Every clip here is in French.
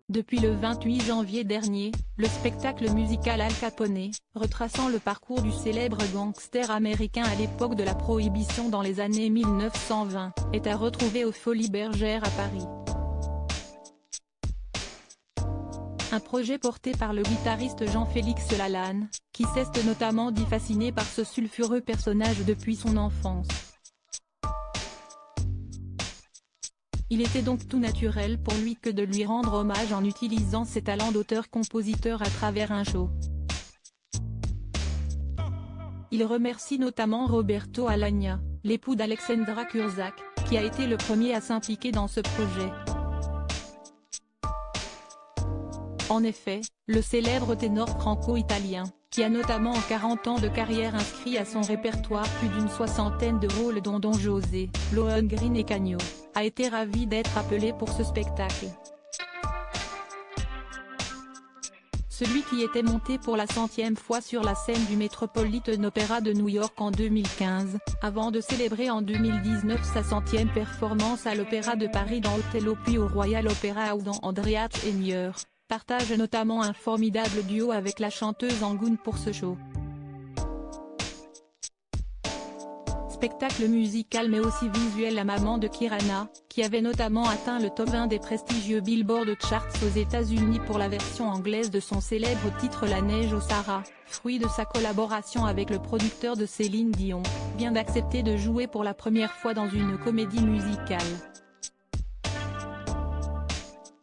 Depuis le 28 janvier dernier, le spectacle musical Al Capone, retraçant le parcours du célèbre gangster américain à l'époque de la Prohibition dans les années 1920, est à retrouver aux Folies Bergère à Paris. Un projet porté par le guitariste Jean-Félix Lalanne, qui s'est notamment dit fasciné par ce sulfureux personnage depuis son enfance. Il était donc tout naturel pour lui que de lui rendre hommage en utilisant ses talents d'auteur-compositeur à travers un show. Il remercie notamment Roberto Alagna, l'époux d'Alexandra Kurzak, qui a été le premier à s'impliquer dans ce projet. En effet, le célèbre ténor franco-italien, qui a notamment en 40 ans de carrière inscrit à son répertoire plus d'une soixantaine de rôles dont Don José, Lohengrin et Cagno, a été ravi d'être appelé pour ce spectacle. Celui qui était monté pour la 100e fois sur la scène du Metropolitan Opera de New York en 2015, avant de célébrer en 2019 sa 100e performance à l'Opéra de Paris dans Othello puis au Royal Opera ou dans Andreas Enier, partage notamment un formidable duo avec la chanteuse Angoune pour ce show. Spectacle musical mais aussi visuel. La maman de Kirana, qui avait notamment atteint le top 1 des prestigieux Billboard Charts aux États-Unis pour la version anglaise de son célèbre titre La Neige au Sahara, fruit de sa collaboration avec le producteur de Céline Dion, vient d'accepter de jouer pour la première fois dans une comédie musicale.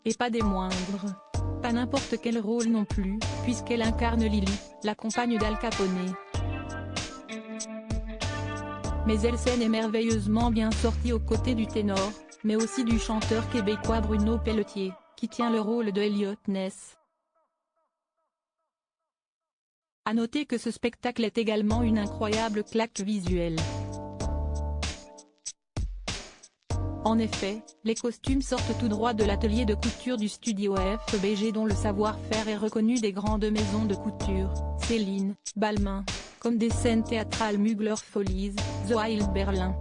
Et pas des moindres. Pas n'importe quel rôle non plus, puisqu'elle incarne Lily, la compagne d'Al Capone. Mais elle s'est merveilleusement bien sortie aux côtés du ténor, mais aussi du chanteur québécois Bruno Pelletier, qui tient le rôle de Elliot Ness. À noter que ce spectacle est également une incroyable claque visuelle. En effet, les costumes sortent tout droit de l'atelier de couture du studio FBG dont le savoir-faire est reconnu des grandes maisons de couture, Céline, Balmain, comme des scènes théâtrales Mugler Follies, The Wild Berlin.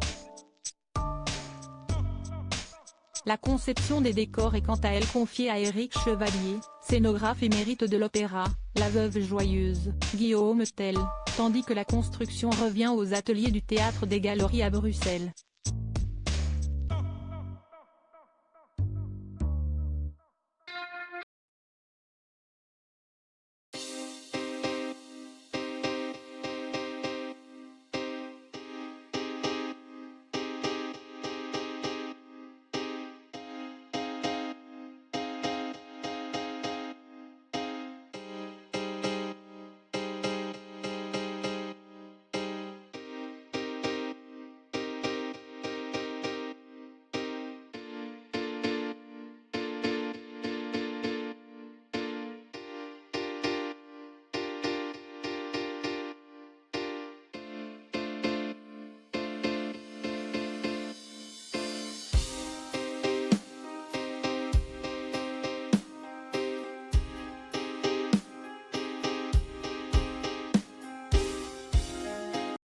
La conception des décors est quant à elle confiée à Éric Chevalier, scénographe émérite de l'opéra, La Veuve Joyeuse, Guillaume Tell, tandis que la construction revient aux ateliers du Théâtre des Galeries à Bruxelles.